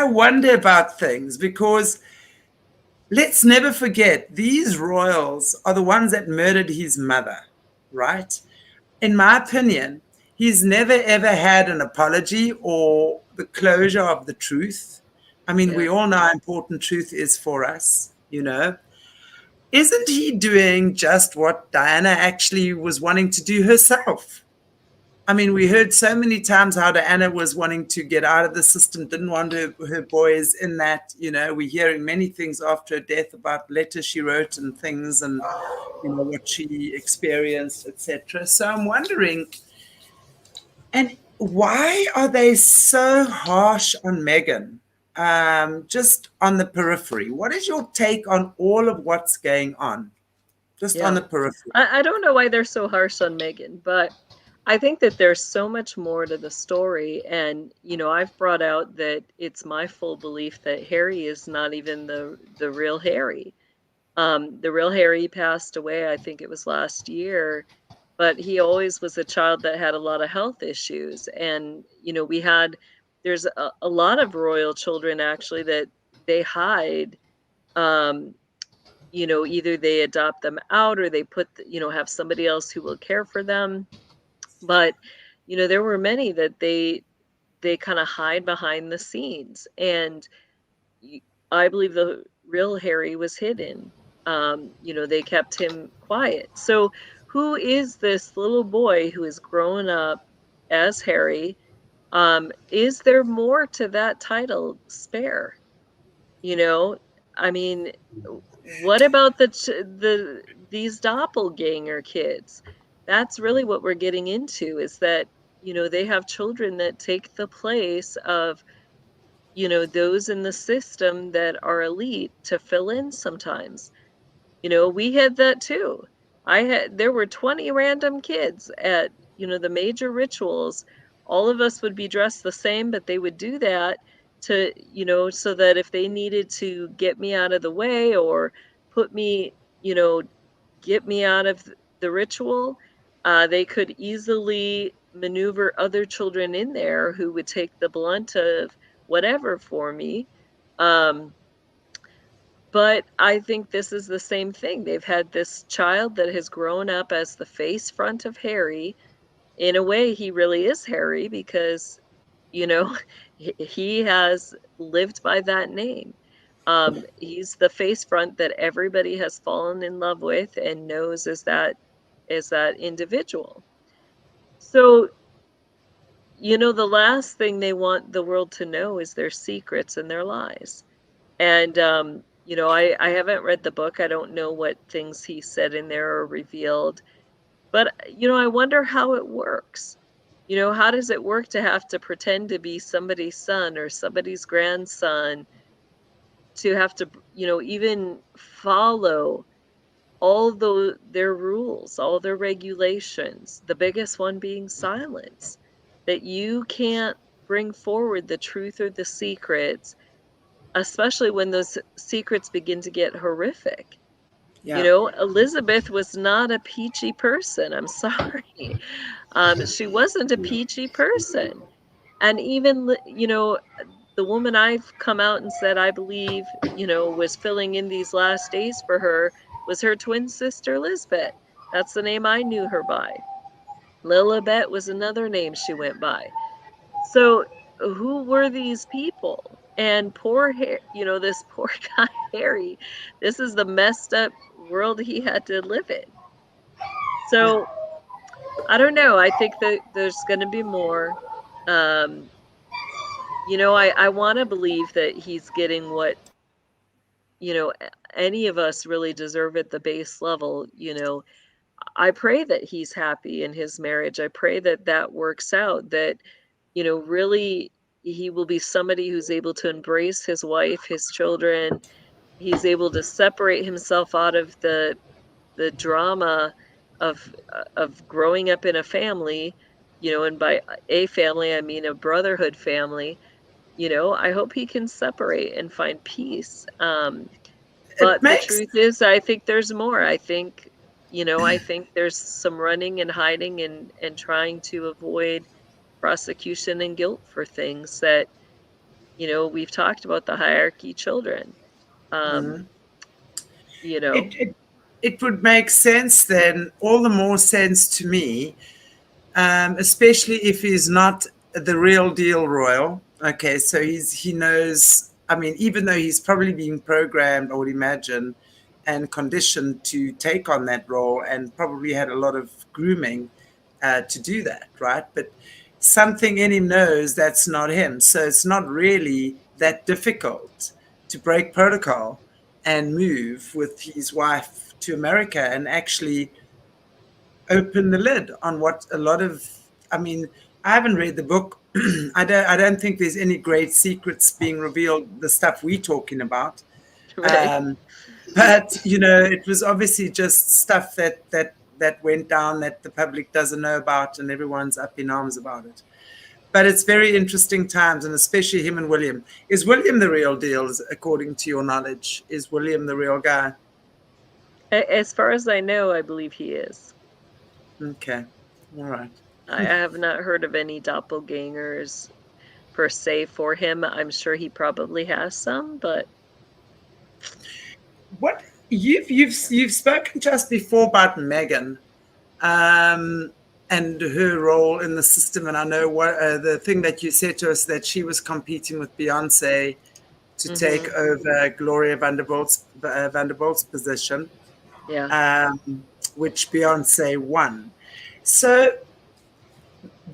wonder about things because let's never forget, these royals are the ones that murdered his mother, right? In my opinion, he's never, ever had an apology or the closure of the truth. We all know how important truth is for us, Isn't he doing just what Diana actually was wanting to do herself? I mean, we heard so many times how Diana was wanting to get out of the system, didn't want her boys in that. You know, we're hearing many things after her death about letters she wrote and things, and you know what she experienced, etc. So I'm wondering, and why are they so harsh on Meghan? Just on the periphery, what is your take on all of what's going on? Just on the periphery. I don't know why they're so harsh on Meghan, but I think that there's so much more to the story. And, you know, I've brought out that it's my full belief that Harry is not even the real Harry. The real Harry passed away, I think it was last year, but he always was a child that had a lot of health issues. And, you know, there's a lot of royal children actually that they hide. You know, either they adopt them out or they have somebody else who will care for them. But, you know, there were many that they kind of hide behind the scenes. And I believe the real Harry was hidden. You know, they kept him quiet. So who is this little boy who has grown up as Harry? Is there more to that title, Spare? You know, I mean, what about these doppelganger kids? That's really what we're getting into, is that, you know, they have children that take the place of, you know, those in the system that are elite to fill in sometimes. You know, we had that too. There were 20 random kids at, you know, the major rituals. All of us would be dressed the same, but they would do that to, you know, so that if they needed to get me out of the way or put me, you know, get me out of the ritual, they could easily maneuver other children in there who would take the blunt of whatever for me. But I think this is the same thing. They've had this child that has grown up as the face front of Harry. In a way, he really is Harry because, you know, he has lived by that name. He's the face front that everybody has fallen in love with and knows as that individual. So, you know, the last thing they want the world to know is their secrets and their lies. And, you know, I haven't read the book. I don't know what things he said in there or revealed. But, you know, I wonder how it works. You know, how does it work to have to pretend to be somebody's son or somebody's grandson, to have to, you know, even follow all their rules, all their regulations, the biggest one being silence, that you can't bring forward the truth or the secrets, especially when those secrets begin to get horrific. Yeah. You know, Elizabeth was not a peachy person. I'm sorry. She wasn't a peachy person. And even, you know, the woman I've come out and said I believe, you know, was filling in these last days for her was her twin sister, Lisbeth. That's the name I knew her by. Lilibet was another name she went by. So who were these people? And poor you know, this poor guy Harry, this is the messed up world he had to live in. So I don't know. I think that there's going to be more. You know, I want to believe that he's getting what, you know, any of us really deserve at the base level. You know, I pray that he's happy in his marriage. I pray that that works out, that, you know, really he will be somebody who's able to embrace his wife, his children. He's able to separate himself out of the drama of growing up in a family, you know, and by a family I mean a brotherhood family. You know, I hope he can separate and find peace. But the truth is, I think there's more. I think, you know, I think there's some running and hiding and trying to avoid prosecution and guilt for things that, you know, we've talked about the hierarchy children. You know, it would make sense then, all the more sense to me, especially if he's not the real deal royal. Okay, so he knows. I mean, even though he's probably being programmed, I would imagine, and conditioned to take on that role, and probably had a lot of grooming. to do that, right? But something in him knows that's not him. So it's not really that difficult to break protocol and move with his wife to America and actually open the lid on what a lot of, I mean, I haven't read the book. I don't think there's any great secrets being revealed, the stuff we're talking about. Right. But it was obviously just stuff that went down that the public doesn't know about, and everyone's up in arms about it. But it's very interesting times, and especially him and William. Is William the real deal, according to your knowledge? Is William the real guy? As far as I know, I believe he is. Okay. All right. I have not heard of any doppelgangers per se for him. I'm sure he probably has some, but what you've spoken just before about Megan, and her role in the system, and I know what the thing that you said to us, that she was competing with Beyonce to take over Gloria Vanderbilt's position, yeah. which Beyonce won. So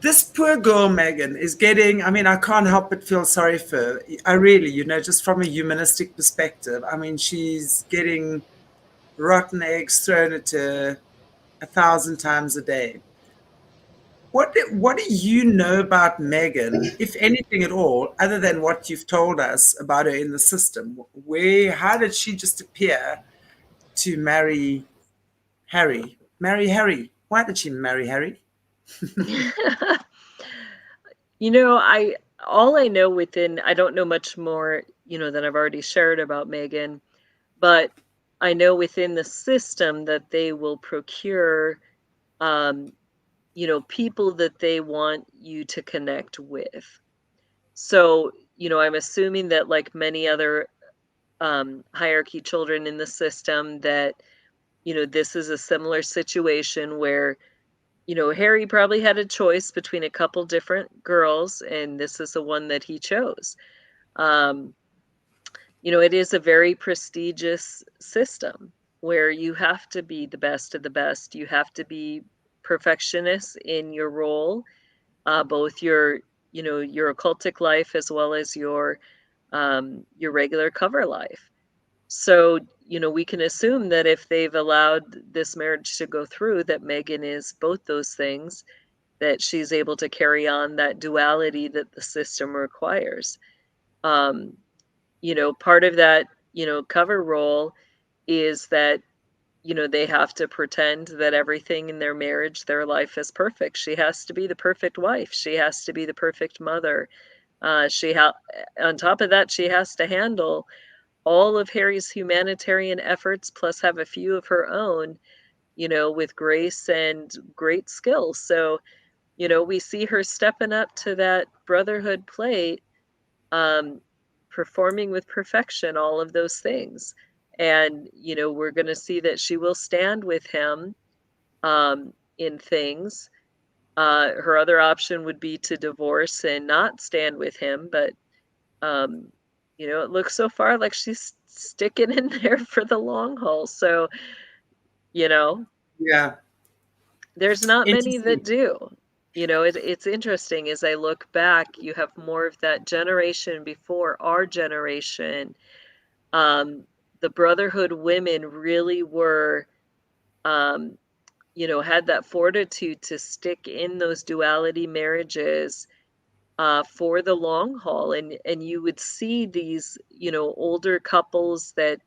this poor girl, Megan, is getting, I mean, I can't help but feel sorry for her. I really, just from a humanistic perspective, I mean, she's getting rotten eggs thrown at her 1,000 times a day. What do you know about Megan, if anything at all, other than what you've told us about her in the system? How did she just appear to marry Harry? Marry Harry? Why did she marry Harry? All I know within, I don't know much more, than I've already shared about Megan, but I know within the system that they will procure, people that they want you to connect with. So, I'm assuming that like many other hierarchy children in the system that, this is a similar situation where, Harry probably had a choice between a couple different girls, and this is the one that he chose. It is a very prestigious system where you have to be the best of the best. You have to be perfectionist in your role, both your occultic life as well as your regular cover life. So, we can assume that if they've allowed this marriage to go through, that Megan is both those things, that she's able to carry on that duality that the system requires. Part of that, cover role is that, they have to pretend that everything in their marriage, their life is perfect. She has to be the perfect wife. She has to be the perfect mother. On top of that, she has to handle all of Harry's humanitarian efforts, plus have a few of her own, with grace and great skill. So, we see her stepping up to that brotherhood plate, performing with perfection all of those things. And, we're going to see that she will stand with him in things. Her other option would be to divorce and not stand with him. But, it looks so far like she's sticking in there for the long haul. So, Yeah. there's not many that do. It's interesting as I look back, you have more of that generation before our generation. The brotherhood women really were, had that fortitude to stick in those duality marriages for the long haul. And you would see these, older couples that,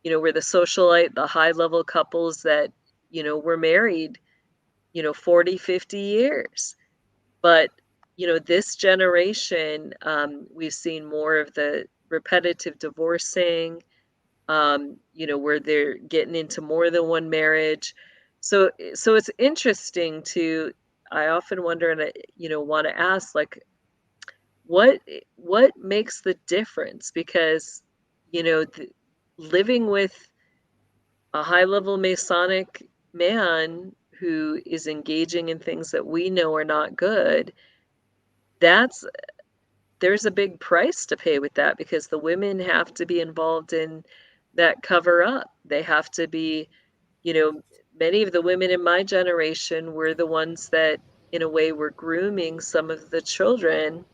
were the socialite, the high level couples that, were married, 40, 50 years. But, this generation, we've seen more of the repetitive divorcing, where they're getting into more than one marriage. So it's interesting I often wonder, and want to ask, like, what makes the difference? Because, living with a high level Masonic man who is engaging in things that we know are not good, there's a big price to pay with that, because the women have to be involved in that cover up. They have to be, many of the women in my generation were the ones that, in a way, were grooming some of the children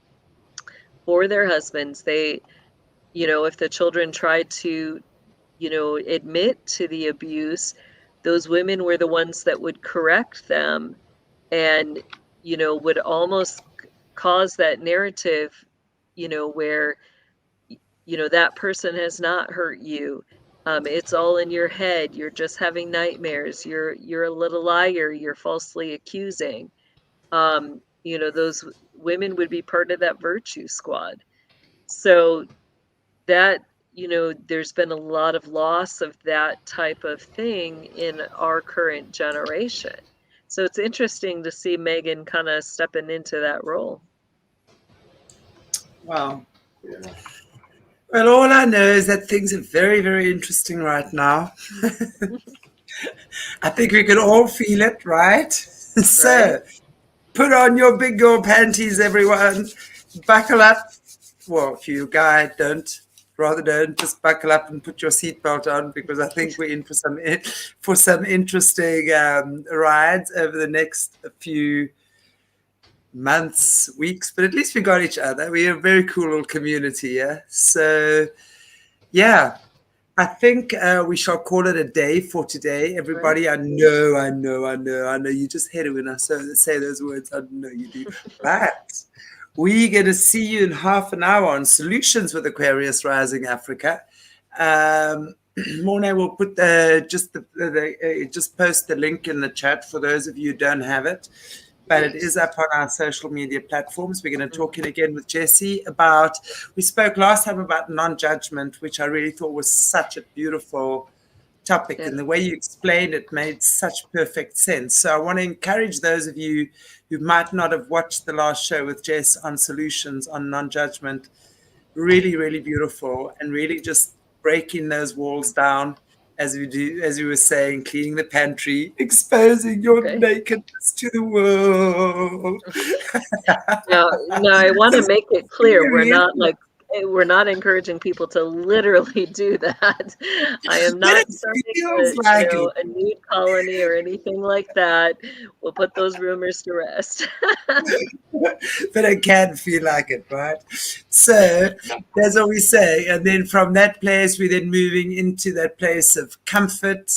for their husbands. They, if the children tried to, admit to the abuse, those women were the ones that would correct them and, would almost cause that narrative, where, that person has not hurt you. It's all in your head. You're just having nightmares. You're a little liar. You're falsely accusing. Those women would be part of that virtue squad. So that, there's been a lot of loss of that type of thing in our current generation. So it's interesting to see Megan kind of stepping into that role. Wow. Yeah. Well, all I know is that things are very, very interesting right now. I think we can all feel it, right? So, put on your big girl panties, everyone. Buckle up. Well, if you're a guy, don't. Just buckle up and put your seatbelt on, because I think we're in for some interesting rides over the next few months, weeks. But at least we got each other. We're a very cool little community, yeah. So, yeah. I think we shall call it a day for today, everybody. I know. You just hate it when I say those words. I know you do. But we're going to see you in half an hour on Solutions with Aquarius Rising Africa. Morné will put just post the link in the chat for those of you who don't have it. But it is up on our social media platforms. We're going to talk in again with Jessie about, we spoke last time about non-judgment, which I really thought was such a beautiful topic. And the way you explained it made such perfect sense. So I want to encourage those of you who might not have watched the last show with Jess on solutions on non-judgment. Really, really beautiful, and really just breaking those walls down. As we were saying, cleaning the pantry, exposing your nakedness to the world. No, I want to make it clear, we're not encouraging people to literally do that. I am not starting a nude colony or anything like that. We'll put those rumors to rest. But it can feel like it, right? So that's what we say. And then from that place, we're then moving into that place of comfort,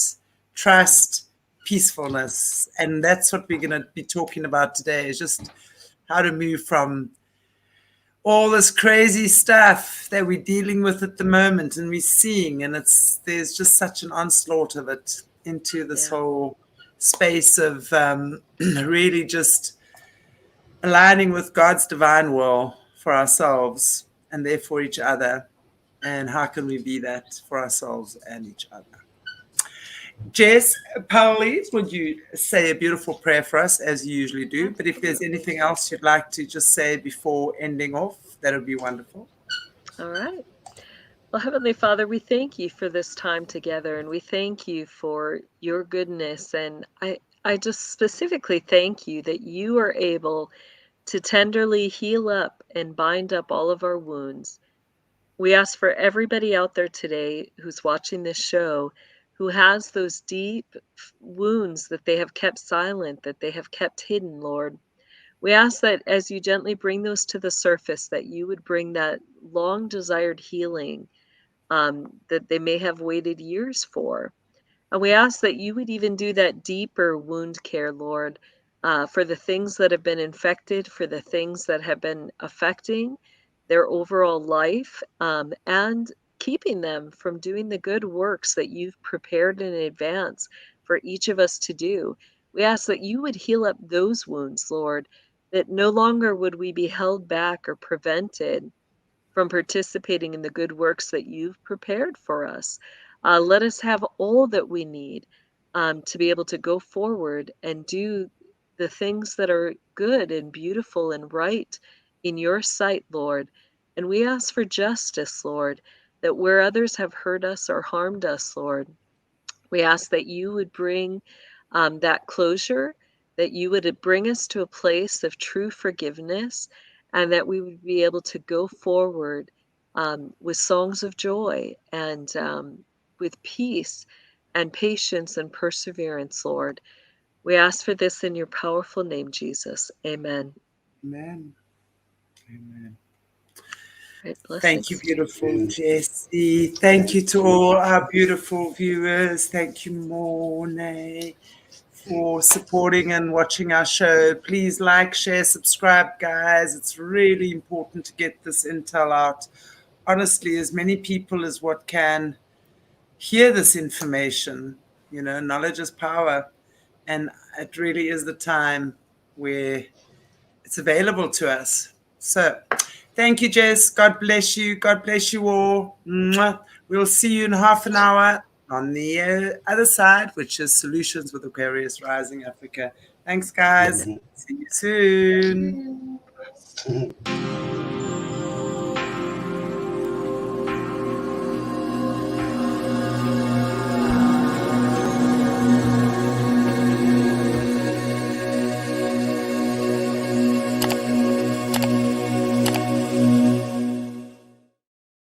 trust, peacefulness. And that's what we're going to be talking about today, is just how to move from all this crazy stuff that we're dealing with at the moment and we're seeing, and there's just such an onslaught of it into this whole space of really just aligning with God's divine will for ourselves and therefore each other. And how can we be that for ourselves and each other? Jess, Pauline, would you say a beautiful prayer for us, as you usually do? But if there's anything else you'd like to just say before ending off, that would be wonderful. All right. Well, Heavenly Father, we thank you for this time together, and we thank you for your goodness. And I just specifically thank you that you are able to tenderly heal up and bind up all of our wounds. We ask for everybody out there today who's watching this show, who has those deep wounds that they have kept silent, that they have kept hidden, Lord. We ask that as you gently bring those to the surface, that you would bring that long desired healing that they may have waited years for. And we ask that you would even do that deeper wound care, Lord, for the things that have been infected, for the things that have been affecting their overall life, and keeping them from doing the good works that you've prepared in advance for each of us to do. We ask that you would heal up those wounds, Lord, that no longer would we be held back or prevented from participating in the good works that you've prepared for us. Let us have all that we need to be able to go forward and do the things that are good and beautiful and right in your sight, Lord. And we ask for justice, Lord, that where others have hurt us or harmed us, Lord, we ask that you would bring that closure, that you would bring us to a place of true forgiveness, and that we would be able to go forward with songs of joy and with peace, and patience and perseverance, Lord. We ask for this in your powerful name, Jesus. Amen. Amen. Amen. Right, Thank you, blessings. beautiful Jessie. Thank you to all our beautiful viewers. Thank you, Morné, for supporting and watching our show. Please like, share, subscribe, guys. It's really important to get this intel out. Honestly, as many people as what can hear this information. You know, knowledge is power. And it really is the time where it's available to us. So thank you, Jess. God bless you. God bless you all. Mwah. We'll see you in half an hour on the other side, which is Solutions with Aquarius Rising Africa. Thanks, guys. See you soon.